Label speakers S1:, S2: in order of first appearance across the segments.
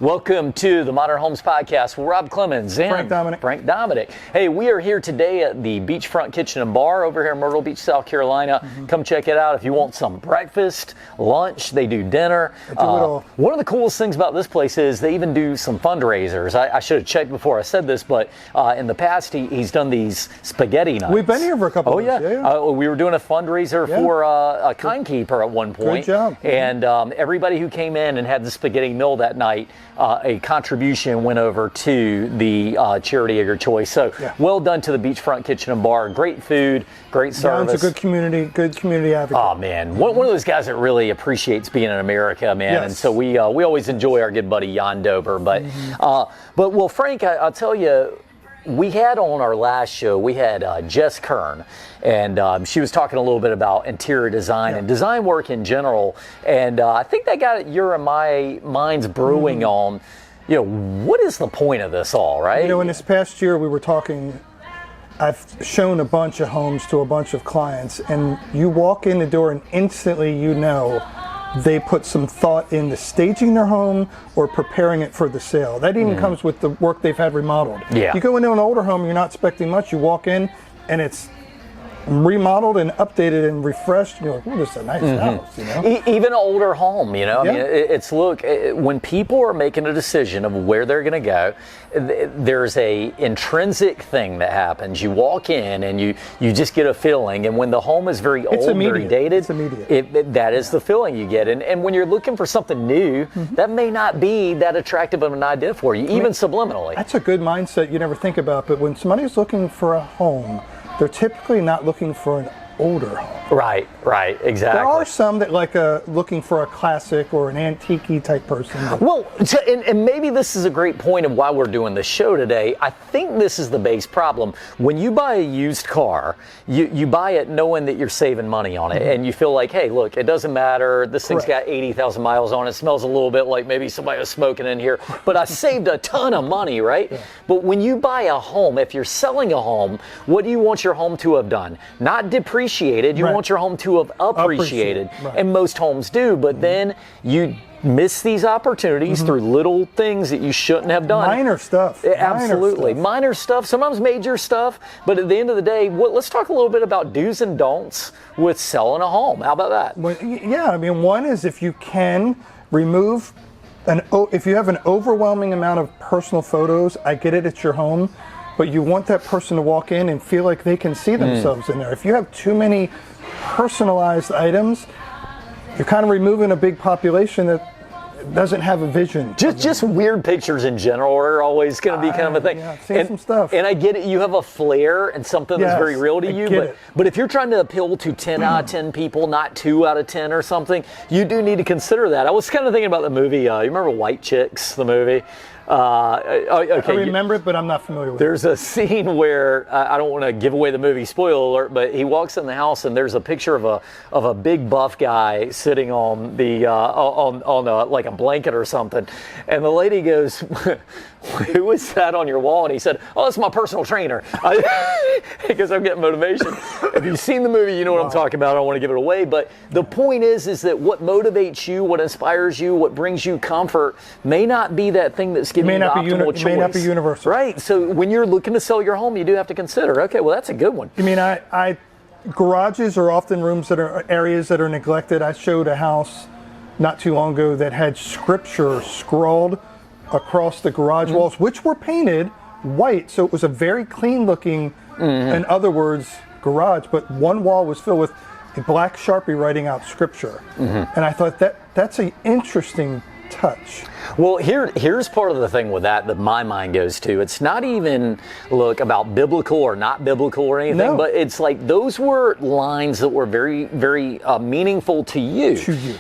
S1: Welcome to the Modern Homes Podcast with Rob Clemens and Frank Dominic. Hey, we are here today at the Beachfront Kitchen and Bar over here in Myrtle Beach, South Carolina. Come check it out if you want some breakfast, lunch. They do dinner. One of the coolest things about this place is they even do some fundraisers. I should have checked before I said this, but in the past he's done these spaghetti nights.
S2: We've been here for a couple of years.
S1: Yeah. We were doing a fundraiser for a kind keeper at one point.
S2: Good job.
S1: And everybody who came in and had the spaghetti meal that night, a contribution went over to the charity of your choice. So well done to the Beachfront Kitchen and Bar. Great food, great service.
S2: It's a good community advocate.
S1: Oh man, one of those guys that really appreciates being in America, man.
S2: Yes.
S1: And so we always enjoy our good buddy Jan Dober. But well, Frank, I'll tell you, we had on our last show, we had Jess Kern, and she was talking a little bit about interior design and design work in general. And I think that got your and my minds brewing on, what is the point of this all, right?
S2: In this past year, we were talking, I've shown a bunch of homes to a bunch of clients, and you walk in the door and instantly they put some thought into staging their home or preparing it for the sale. That even comes with the work they've had remodeled.
S1: Yeah.
S2: You go into an older home, you're not expecting much. You walk in and it's remodeled and updated and refreshed. You're like, this is a nice house,
S1: Even an older home, I mean, it's when people are making a decision of where they're going to go, there's a intrinsic thing that happens. You walk in and you just get a feeling, and when the home is very old, very dated,
S2: it's immediate.
S1: That is the feeling you get. And when you're looking for something new, that may not be that attractive of an idea for you, even subliminally.
S2: That's a good mindset you never think about, but when somebody's looking for a home, they're typically not looking for an older home.
S1: Right, exactly.
S2: There are some that looking for a classic or an antique type person.
S1: Well, and maybe this is a great point of why we're doing this show today. I think this is the base problem. When you buy a used car, you buy it knowing that you're saving money on it, and you feel like, hey, look, it doesn't matter. This thing's got 80,000 miles on it. It smells a little bit like maybe somebody was smoking in here, but I saved a ton of money, right? Yeah. But when you buy a home, if you're selling a home, what do you want your home to have done? Not depreciated. You want your home to have appreciated. And most homes do, but then you miss these opportunities through little things that you shouldn't have done.
S2: Minor stuff.
S1: Absolutely. Minor stuff, sometimes major stuff, but at the end of the day, let's talk a little bit about do's and don'ts with selling a home. How about that?
S2: Well, one is if you can remove if you have an overwhelming amount of personal photos, I get it, it's your home, but you want that person to walk in and feel like they can see themselves in there. If you have too many personalized items, you're kind of removing a big population that doesn't have a vision.
S1: Just weird pictures in general are always going to be kind of a thing.
S2: Yeah, I've seen some stuff.
S1: And I get it. You have a flair and something that's very real to you. But if you're trying to appeal to 10 out of 10 people, not 2 out of 10 or something, you do need to consider that. I was kind of thinking about the movie. You remember White Chicks, the movie?
S2: I remember it, but I'm not familiar with it.
S1: There's a scene where I don't want to give away the movie, spoiler alert, but he walks in the house and there's a picture of a big buff guy sitting on the on like a blanket or something, and the lady goes, "Who is that on your wall?" And he said, "Oh, that's my personal trainer." Because I'm getting motivation. If you've seen the movie, you know what I'm talking about. I don't want to give it away, but the point is that what motivates you, what inspires you, what brings you comfort may not be that thing that's giving you the optimal choice.
S2: It may not be universal.
S1: Right. So when you're looking to sell your home, you do have to consider, okay, well, that's a good one.
S2: I mean, garages are often areas that are neglected. I showed a house not too long ago that had scripture scrawled across the garage walls, which were painted white. So it was a very clean looking, in other words, garage, but one wall was filled with a black Sharpie writing out scripture. And I thought that's an interesting touch.
S1: Well, here's part of the thing with that my mind goes to. It's not even, about biblical or not biblical or anything, but it's like those were lines that were very, very meaningful to you.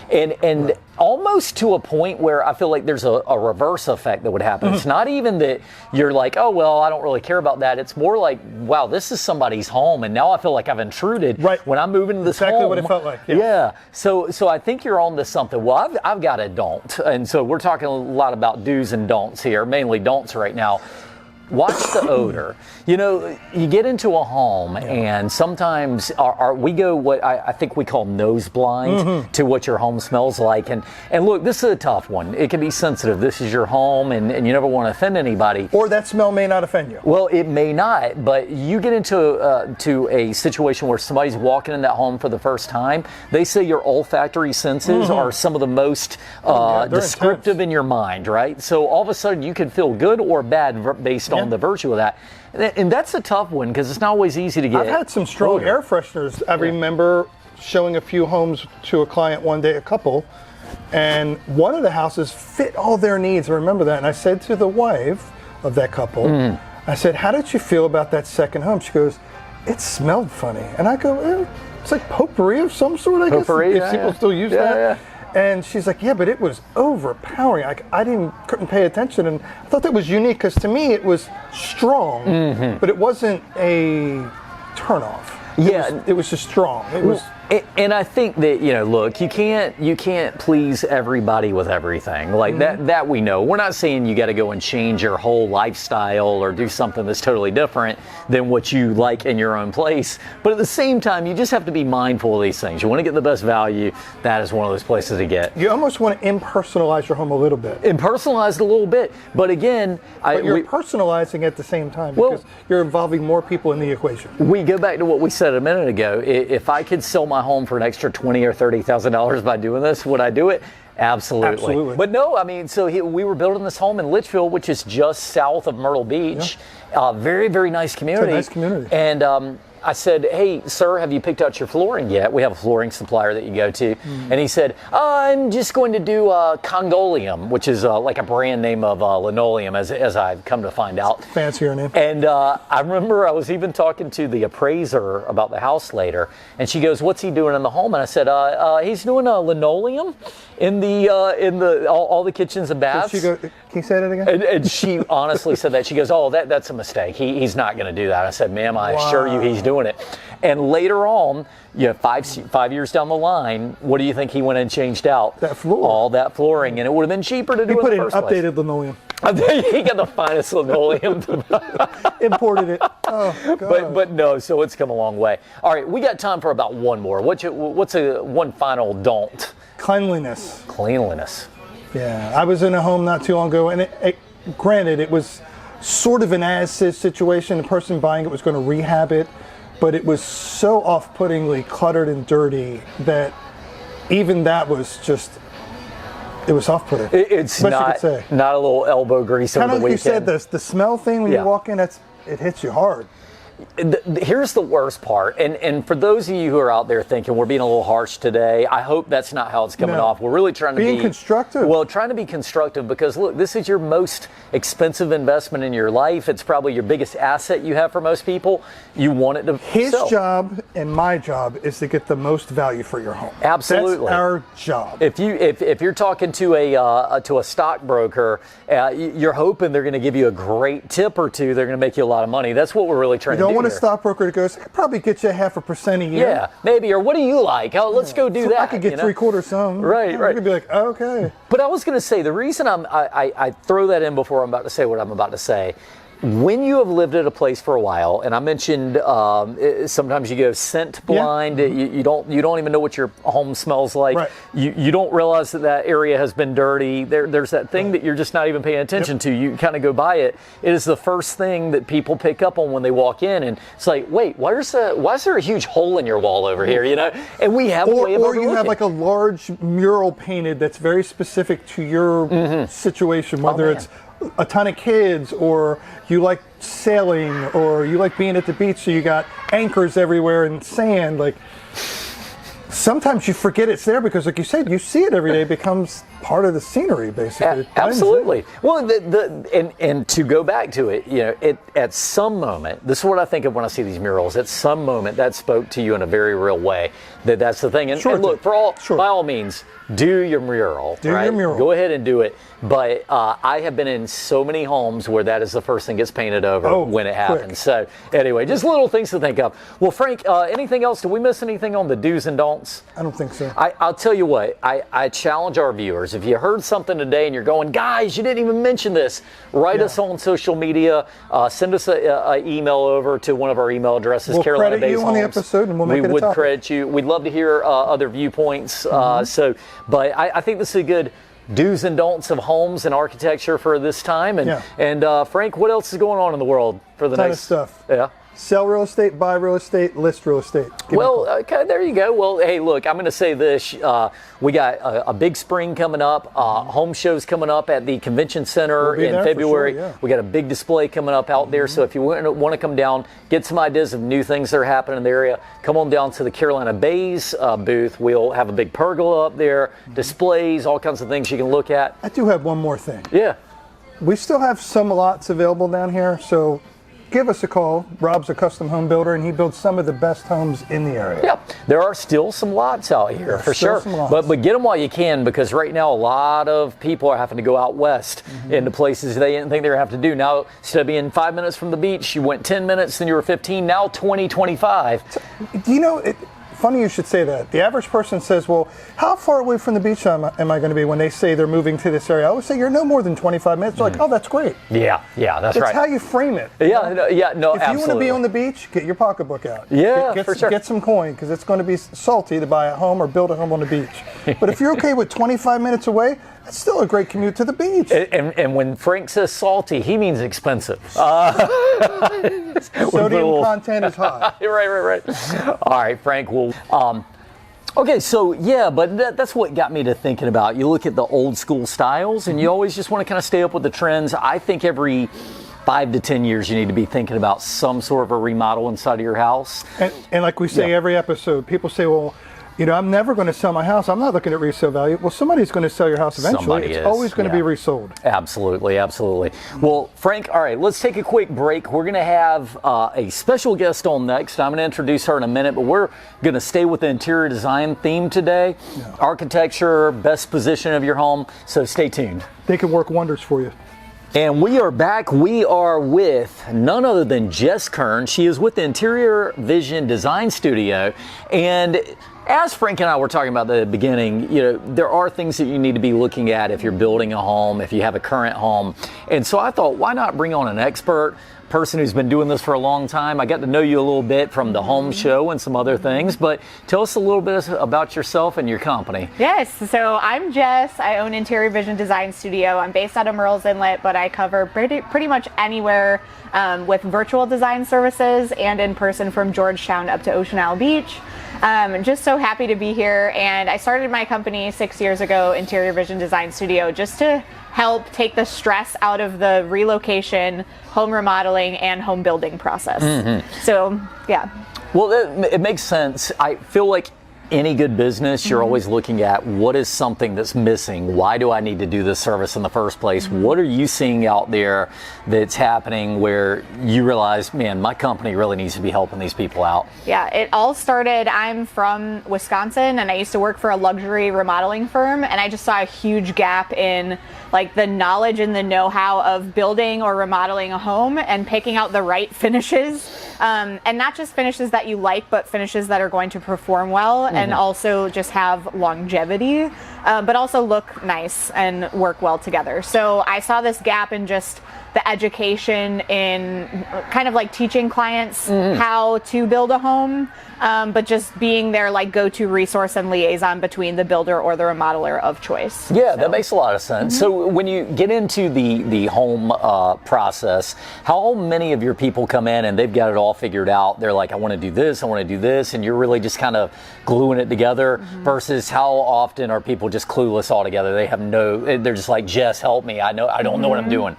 S1: And almost to a point where I feel like there's a reverse effect that would happen. It's not even that you're like, oh, well, I don't really care about that. It's more like, wow, this is somebody's home, and now I feel like I've intruded when I'm moving to this home.
S2: Exactly what it felt like.
S1: Yeah. So I think you're on to something. Well, I've got a don't. And so we're talking a lot about do's and don'ts here, mainly don'ts right now. Watch the odor. You know, you get into a home and sometimes we go what I think we call nose blind to what your home smells like. And look, this is a tough one. It can be sensitive. This is your home and you never want to offend anybody.
S2: Or that smell may not offend you.
S1: Well, it may not, but you get into to a situation where somebody's walking in that home for the first time. They say your olfactory senses are some of the most descriptive in your mind, right? So all of a sudden you can feel good or bad based on the virtue of that. And that's a tough one because it's not always easy to get.
S2: I've had some strong air fresheners. I remember showing a few homes to a client one day, a couple, and one of the houses fit all their needs. I remember that. And I said to the wife of that couple, I said, how did you feel about that second home? She goes, it smelled funny. And I go, it's like potpourri of some sort, I guess.
S1: Potpourri,
S2: if people still use that. And she's like, yeah, but it was overpowering. I couldn't pay attention. And I thought that was unique because to me it was strong, but it wasn't a turnoff. It was just strong. It was.
S1: And I think that, you know, look, you can't please everybody with everything. Like that we know. We're not saying you got to go and change your whole lifestyle or do something that's totally different than what you like in your own place. But at the same time, you just have to be mindful of these things. You want to get the best value. That is one of those places to get.
S2: You almost want to impersonalize your home a little bit.
S1: Impersonalize it a little bit. But again,
S2: you're personalizing at the same time because you're involving more people in the equation.
S1: We go back to what we said a minute ago. If I could sell my home for an extra $20,000 or $30,000 by doing this, would I do it? Absolutely. But no, I mean, so we were building this home in Litchfield, which is just south of Myrtle Beach. Very, very nice community.
S2: It's a nice community.
S1: And I said, hey, sir, have you picked out your flooring yet? We have a flooring supplier that you go to. And he said, I'm just going to do Congolium, which is like a brand name of linoleum, as I've come to find out.
S2: Fancier name.
S1: And I remember I was even talking to the appraiser about the house later, and she goes, what's he doing in the home? And I said, he's doing a linoleum in all the kitchens and baths.
S2: Did she go, can you say that again?
S1: And she honestly said that. She goes, oh, that's a mistake. He's not going to do that. I said, ma'am, I assure you he's doing it. And later on, 5 years down the line, what do you think he went and changed out?
S2: That floor.
S1: All that flooring. And it would have been cheaper to do it in the first place.
S2: He put in updated linoleum.
S1: He got the finest linoleum.
S2: Imported it. Oh, God.
S1: But no, so it's come a long way. All right, we got time for about one more. What's one final don't?
S2: Cleanliness.
S1: Cleanliness.
S2: Yeah, I was in a home not too long ago, and granted, it was sort of an as-is situation. The person buying it was going to rehab it, but it was so off-puttingly cluttered and dirty that even that was just, it was off-putting.
S1: It's not a little elbow grease over the weekend.
S2: Kind of like you said, the smell thing when you walk in, it hits you hard.
S1: Here's the worst part, and for those of you who are out there thinking we're being a little harsh today, I hope that's not how it's coming off. We're really trying to be
S2: constructive.
S1: Well, trying to be constructive because look, this is your most expensive investment in your life. It's probably your biggest asset you have for most people. You want it to
S2: His
S1: sell.
S2: job and my job is to get the most value for your home.
S1: Absolutely,
S2: that's our job.
S1: If you're talking to a stockbroker, you're hoping they're going to give you a great tip or two. They're going to make you a lot of money. That's what we're really trying to do.
S2: You don't want a stockbroker that goes, I could probably get you 0.5% a year.
S1: Yeah, maybe. Or what do you like? Oh, let's go do that.
S2: I could get 3/4 some.
S1: Right.
S2: I could be like, okay.
S1: But I was going to say, the reason I throw that in before I'm about to say what I'm about to say, when you have lived at a place for a while, and I mentioned sometimes you go scent blind, you don't even know what your home smells like.
S2: Right.
S1: You don't realize that area has been dirty. There's that thing that you're just not even paying attention to. You kind of go by it. It is the first thing that people pick up on when they walk in, and it's like, wait, why is there a huge hole in your wall over here? You know, and we have a way of overlooking.
S2: Or you have like a large mural painted that's very specific to your situation, whether it's a ton of kids, or you like sailing, or you like being at the beach, so you got anchors everywhere and sand. Like, sometimes you forget it's there because, like you said, you see it every day. It becomes part of the scenery, basically.
S1: Absolutely. Well, and to go back to it, you know, at some moment, this is what I think of when I see these murals. At some moment, that spoke to you in a very real way. That's the thing. And look, by all means, do your mural.
S2: Do your mural.
S1: Go ahead and do it. But I have been in so many homes where that is the first thing gets painted over when it happens.
S2: Quick.
S1: So anyway, just little things to think of. Well, Frank, anything else? Did we miss anything on the do's and don'ts?
S2: I don't think so.
S1: I'll tell you what. I challenge our viewers. listeners, if you heard something today and you're going, guys, you didn't even mention this, write us on social media, send us an email over to one of our email addresses.
S2: We'll
S1: Carolina
S2: credit you
S1: Base
S2: on the
S1: Homes.
S2: episode, and we'll make it a
S1: would
S2: topic.
S1: credit you. We'd love to hear other viewpoints. But I think this is a good do's and don'ts of homes and architecture for this time. And Frank, what else is going on in the world for the
S2: Ton
S1: next
S2: of stuff.
S1: Yeah.
S2: Sell real estate, buy real estate, list real estate.
S1: Well, okay, there you go. Well, hey, look, I'm going to say this. We got a big spring coming up. Home shows coming up at the convention center in February.
S2: Sure, yeah.
S1: We got a big display coming up out there. So if you want to come down, get some ideas of new things that are happening in the area, come on down to the Carolina Bays booth. We'll have a big pergola up there, displays, all kinds of things you can look at.
S2: I do have one more thing.
S1: Yeah.
S2: We still have some lots available down here, so give us a call. Rob's a custom home builder, and he builds some of the best homes in the area.
S1: Yeah, there are still some lots out here for sure. But get them while you can, because right now a lot of people are having to go out west into places they didn't think they were going to have to do. Now, instead of being 5 minutes from the beach, you went 10 minutes, then you were 15, now 20, 25.
S2: Do you know, funny you should say that. The average person says, well, how far away from the beach am I going to be when they say they're moving to this area? I always say you're no more than 25 minutes. They're like, oh, that's great.
S1: Yeah, that's right.
S2: That's how you frame it.
S1: Yeah,
S2: absolutely. If you want to be on the beach, get your pocketbook out.
S1: Yeah,
S2: for sure. Get some coin, because it's going to be salty to buy a home or build a home on the beach. But if you're okay with 25 minutes away, that's still a great commute to the beach.
S1: And when Frank says salty, he means expensive.
S2: Sodium content is high.
S1: Right. All right, Frank, okay, so yeah, but that's what got me to thinking about. You look at the old school styles, and you always just want to kind of stay up with the trends. I think every 5 to 10 years, you need to be thinking about some sort of a remodel inside of your house.
S2: And like we say every episode, people say, well, I'm never going to sell my house. I'm not looking at resale value. Well, somebody's going to sell your house eventually. It's always going to be resold.
S1: Absolutely. Well, Frank, all right, let's take a quick break. We're going to have a special guest on next. I'm going to introduce her in a minute, but we're going to stay with the interior design theme today. Yeah. Architecture, best position of your home. So stay tuned.
S2: They can work wonders for you.
S1: And we are back. We are with none other than Jess Kern. She is with the Interior Vision Design Studio. And as Frank and I were talking about at the beginning, there are things that you need to be looking at if you're building a home, if you have a current home. And so I thought, why not bring on an expert, person who's been doing this for a long time? I got to know you a little bit from the home show and some other things, but tell us a little bit about yourself and your company.
S3: Yes, so I'm Jess. I own Interior Vision Design Studio. I'm based out of Murrells Inlet, but I cover pretty much anywhere with virtual design services and in person, from Georgetown up to Ocean Isle Beach. I'm just so happy to be here, and I started my company 6 years ago, Interior Vision Design Studio, just to help take the stress out of the relocation, home remodeling, and home building process. So, yeah.
S1: Well, it makes sense. I feel like any good business, you're always looking at what is something that's missing. Why do I need to do this service in the first place? What are you seeing out there that's happening where you realize, man, my company really needs to be helping these people out?
S3: Yeah, it all started, I'm from Wisconsin, and I used to work for a luxury remodeling firm, and I just saw a huge gap in like the knowledge and the know-how of building or remodeling a home and picking out the right finishes. And not just finishes that you like, but finishes that are going to perform well and also just have longevity, but also look nice and work well together. So I saw this gap in just the education in kind of like teaching clients how to build a home, but just being their like go-to resource and liaison between the builder or the remodeler of choice.
S1: Yeah, that makes a lot of sense. So when you get into the home process, how many of your people come in and they've got it all figured out? They're like, I want to do this, and you're really just kind of gluing it together, versus how often are people just clueless altogether? They have they're just like, Jess, help me. I don't know what I'm doing.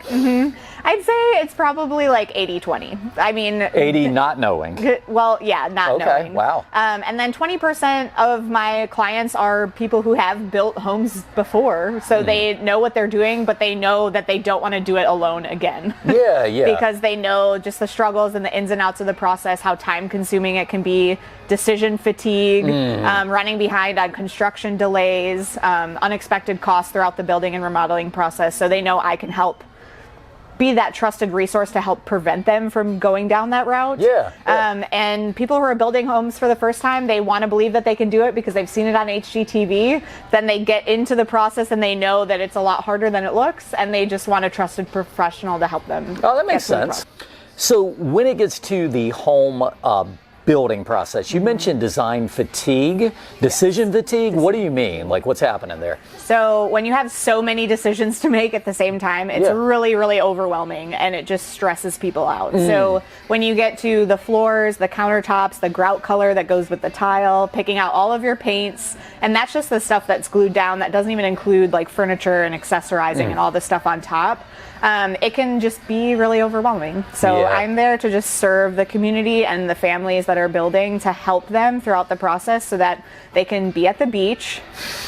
S3: I'd say it's probably like 80-20. I mean,
S1: 80 not knowing.
S3: Well, yeah, not knowing.
S1: Wow.
S3: And then 20% of my clients are people who have built homes before, so they know what they're doing, but they know that they don't want to do it alone again.
S1: Yeah.
S3: Because they know just the struggles and the ins and outs of the process, how time consuming it can be, decision fatigue, running behind on construction delays, unexpected costs throughout the building and remodeling process. So they know I can help. be that trusted resource to help prevent them from going down that route.
S1: Yeah.
S3: And people who are building homes for the first time, they want to believe that they can do it because they've seen it on HGTV. Then they get into the process and they know that it's a lot harder than it looks, and they just want a trusted professional to help them.
S1: Oh, that makes sense. So when it gets to the home building process, you mentioned design fatigue, decision fatigue. What do you mean? Like, what's happening there?
S3: So when you have so many decisions to make at the same time, it's really, really overwhelming, and it just stresses people out. So when you get to the floors, the countertops, the grout color that goes with the tile, picking out all of your paints, and that's just the stuff that's glued down. That doesn't even include like furniture and accessorizing and all the stuff on top. It can just be really overwhelming. So I'm there to just serve the community and the families that are building, to help them throughout the process so that they can be at the beach,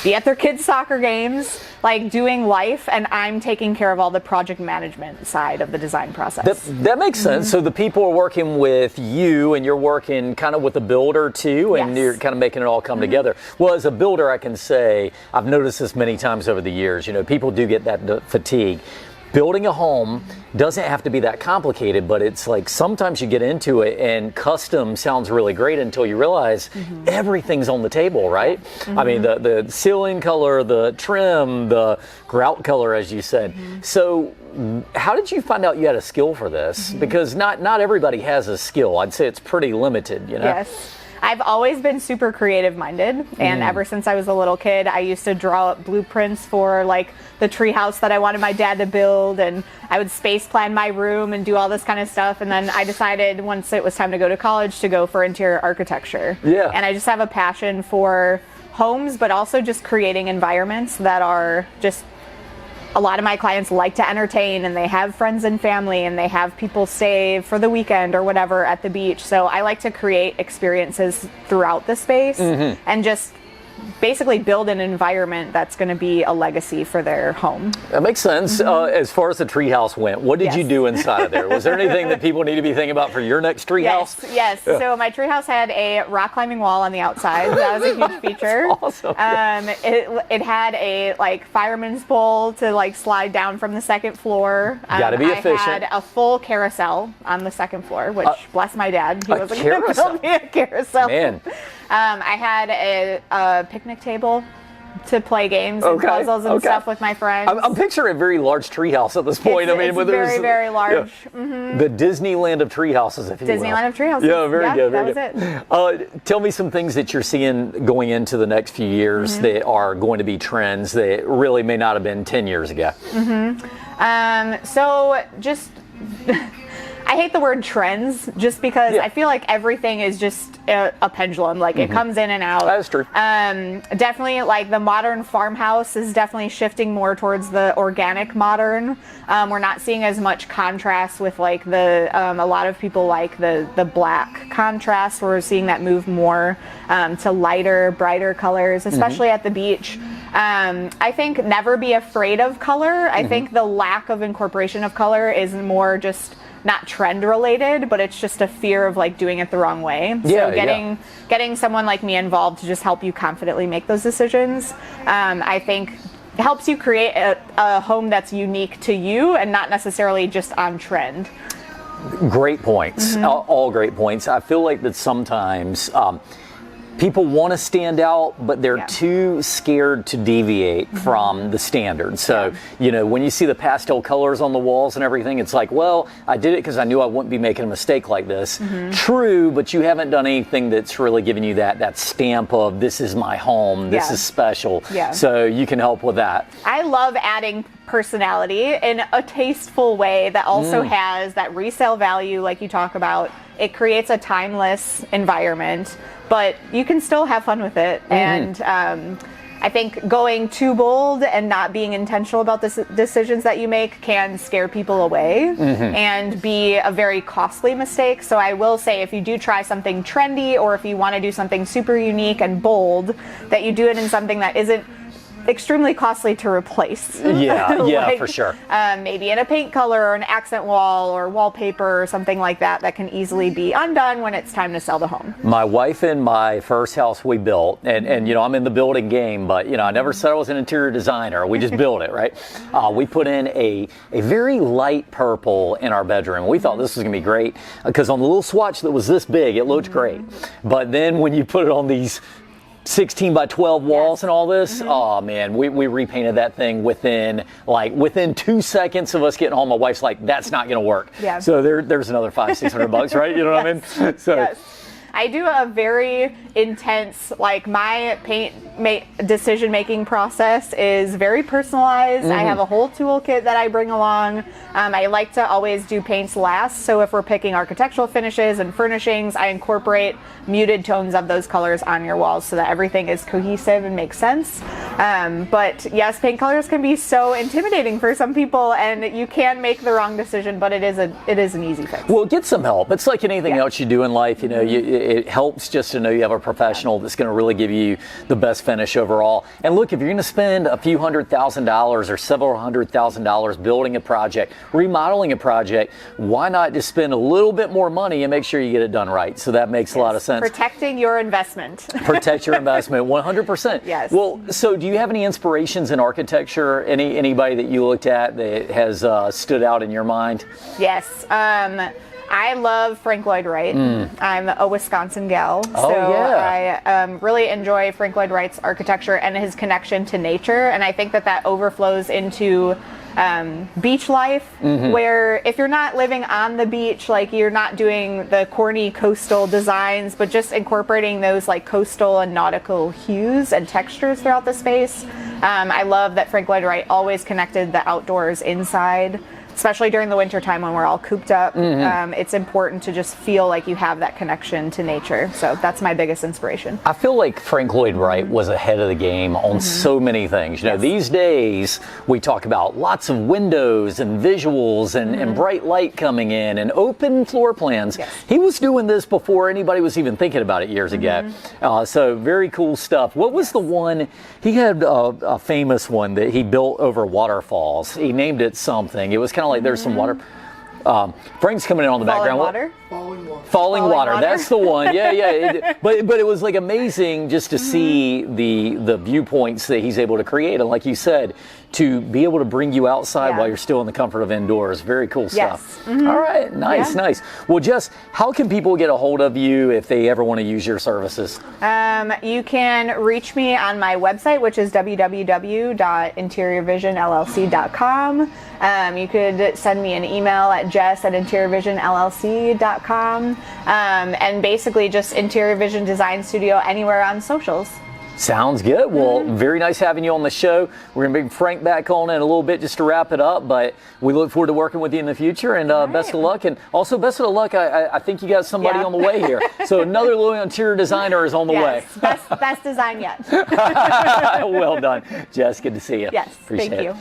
S3: be at their kids' soccer games, like doing life, and I'm taking care of all the project management side of the design process.
S1: That makes sense. So the people are working with you, and you're working kind of with the builder too, and you're kind of making it all come together. Well, as a builder, I can say I've noticed this many times over the years. You know, people do get that fatigue. Building a home doesn't have to be that complicated, but it's like sometimes you get into it and custom sounds really great until you realize everything's on the table, right? I mean, the ceiling color, the trim, the grout color, as you said. So how did you find out you had a skill for this? Because not everybody has a skill. I'd say it's pretty limited, you know?
S3: Yes. I've always been super creative minded, and ever since I was a little kid, I used to draw up blueprints for like the tree house that I wanted my dad to build, and I would space plan my room and do all this kind of stuff. And then I decided once it was time to go to college to go for interior architecture.
S1: Yeah.
S3: And I just have a passion for homes, but also just creating environments that are just, a lot of my clients like to entertain, and they have friends and family, and they have people stay for the weekend or whatever at the beach. So I like to create experiences throughout the space and just basically build an environment that's going to be a legacy for their home.
S1: That makes sense. As far as the treehouse went, what did you do inside of there? Was there anything that people need to be thinking about for your next treehouse?
S3: Yes. So my treehouse had a rock climbing wall on the outside. That was a huge feature.
S1: Awesome.
S3: It had a like fireman's pole to like slide down from the second floor.
S1: Gotta be efficient.
S3: I had a full carousel on the second floor, which bless my dad, he wasn't going to build me a carousel.
S1: Man.
S3: I had a picnic table to play games and puzzles and stuff with my friends.
S1: I'm picturing a very large treehouse at this point.
S3: It's very, very large.
S1: The Disneyland of treehouses, if you will.
S3: Disneyland of treehouses.
S1: Yeah, very good. Very
S3: that
S1: good.
S3: was it.
S1: Tell me some things that you're seeing going into the next few years that are going to be trends that really may not have been 10 years ago.
S3: So just... I hate the word trends just because I feel like everything is just a pendulum. Like it comes in and out.
S1: That's true.
S3: Definitely like the modern farmhouse is definitely shifting more towards the organic modern. We're not seeing as much contrast with like a lot of people like the black contrast. We're seeing that move more to lighter, brighter colors, especially at the beach. I think never be afraid of color. I think the lack of incorporation of color is more just not trend related, but it's just a fear of like doing it the wrong way. So getting someone like me involved to just help you confidently make those decisions, I think helps you create a home that's unique to you and not necessarily just on trend.
S1: Great points. All great points. I feel like that sometimes people want to stand out, but they're too scared to deviate from the standard. So, you know, when you see the pastel colors on the walls and everything, it's like, well, I did it because I knew I wouldn't be making a mistake like this. True, but you haven't done anything that's really given you that stamp of this is my home, this is special. So you can help with that.
S3: I love adding personality in a tasteful way that also has that resale value like you talk about. It creates a timeless environment, but you can still have fun with it. And I think going too bold and not being intentional about the decisions that you make can scare people away and be a very costly mistake. So I will say, if you do try something trendy, or if you want to do something super unique and bold, that you do it in something that isn't extremely costly to replace.
S1: Yeah, for sure.
S3: Maybe in a paint color or an accent wall or wallpaper or something like that can easily be undone when it's time to sell the home.
S1: My wife and my first house we built, and I'm in the building game, but I never said I was an interior designer. We just built it, right? We put in a very light purple in our bedroom. We thought this was gonna be great because on the little swatch that was this big, it looked great. But then when you put it on these 16 by 12 walls and all this, oh man, we repainted that thing within 2 seconds of us getting home. My wife's like, that's not gonna work.
S3: Yeah.
S1: So there's another $500-600, right? You know what I mean? So.
S3: Yes. I do a very intense, my decision-making process is very personalized. I have a whole toolkit that I bring along. I like to always do paints last, so if we're picking architectural finishes and furnishings, I incorporate muted tones of those colors on your walls so that everything is cohesive and makes sense. But yes, paint colors can be so intimidating for some people, and you can make the wrong decision, but it is an easy fix.
S1: Well, get some help. It's like anything else you do in life. It helps just to know you have a professional that's going to really give you the best finish overall. And look, if you're going to spend a few $100,000 or several $100,000 building a project, remodeling a project, why not just spend a little bit more money and make sure you get it done right? So that makes a lot of sense.
S3: Protecting your investment.
S1: Protect your investment, 100%.
S3: Yes.
S1: Well, so do you have any inspirations in architecture? Anybody that you looked at that has stood out in your mind?
S3: Yes. I love Frank Lloyd Wright. I'm a Wisconsin gal, I really enjoy Frank Lloyd Wright's architecture and his connection to nature, and I think that overflows into beach life, where if you're not living on the beach, you're not doing the corny coastal designs, but just incorporating those coastal and nautical hues and textures throughout the space. I love that Frank Lloyd Wright always connected the outdoors inside, especially during the winter time when we're all cooped up. It's important to just feel like you have that connection to nature. So that's my biggest inspiration.
S1: I feel like Frank Lloyd Wright was ahead of the game on so many things. These days we talk about lots of windows and visuals and bright light coming in and open floor plans. He was doing this before anybody was even thinking about it years ago. So very cool stuff. What was the one, he had a famous one that he built over waterfalls. He named it something. It was kind of like there's some water. Frank's coming in on the background.
S3: Water?
S1: Falling water. That's the one. Yeah. But it was amazing just to see the viewpoints that he's able to create, and like you said, to be able to bring you outside while you're still in the comfort of indoors. Very cool stuff. All right, nice. Well, Jess, how can people get a hold of you if they ever want to use your services?
S3: You can reach me on my website, which is www.interiorvisionllc.com. You could send me an email at jess@interiorvisionllc.com, and basically just Interior Vision Design Studio anywhere on socials.
S1: Sounds good. Well, very nice having you on the show. We're going to bring Frank back on in a little bit just to wrap it up, but we look forward to working with you in the future, and best of luck. And also best of luck, I think you got somebody on the way here. So another little interior designer is on the way.
S3: Best design yet.
S1: Well done. Jess, good to see you.
S3: Yes,
S1: Appreciate
S3: thank
S1: it.
S3: you.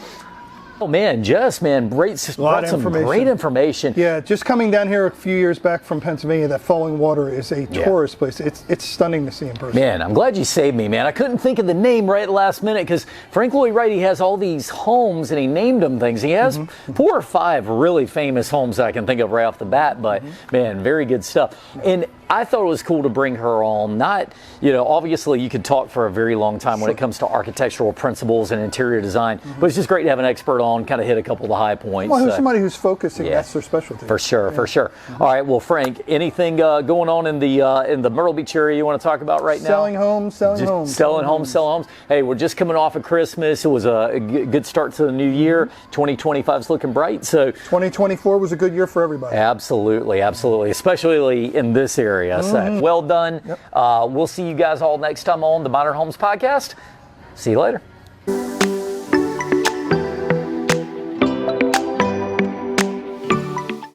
S1: Oh man, Jess, brought some great information.
S2: Yeah, just coming down here a few years back from Pennsylvania, that Falling Water is a tourist place. It's stunning to see in person.
S1: Man, I'm glad you saved me, man. I couldn't think of the name right at the last minute because Frank Lloyd Wright, he has all these homes and he named them things. He has 4 or 5 really famous homes that I can think of right off the bat, but man, very good stuff. And I thought it was cool to bring her on. Not, obviously you could talk for a very long time when it comes to architectural principles and interior design, but it's just great to have an expert on, kind of hit a couple of the high points.
S2: Well, who's somebody who's focusing, that's their specialty.
S1: For sure. All right, well, Frank, anything going on in the Myrtle Beach area you want to talk about right now?
S2: Selling homes.
S1: Selling homes. Hey, we're just coming off of Christmas. It was a good start to the new year. 2025 is looking bright. So
S2: 2024 was a good year for everybody.
S1: Absolutely. Especially in this area. So well done. We'll see you guys all next time on the Modern Homes Podcast. See you later.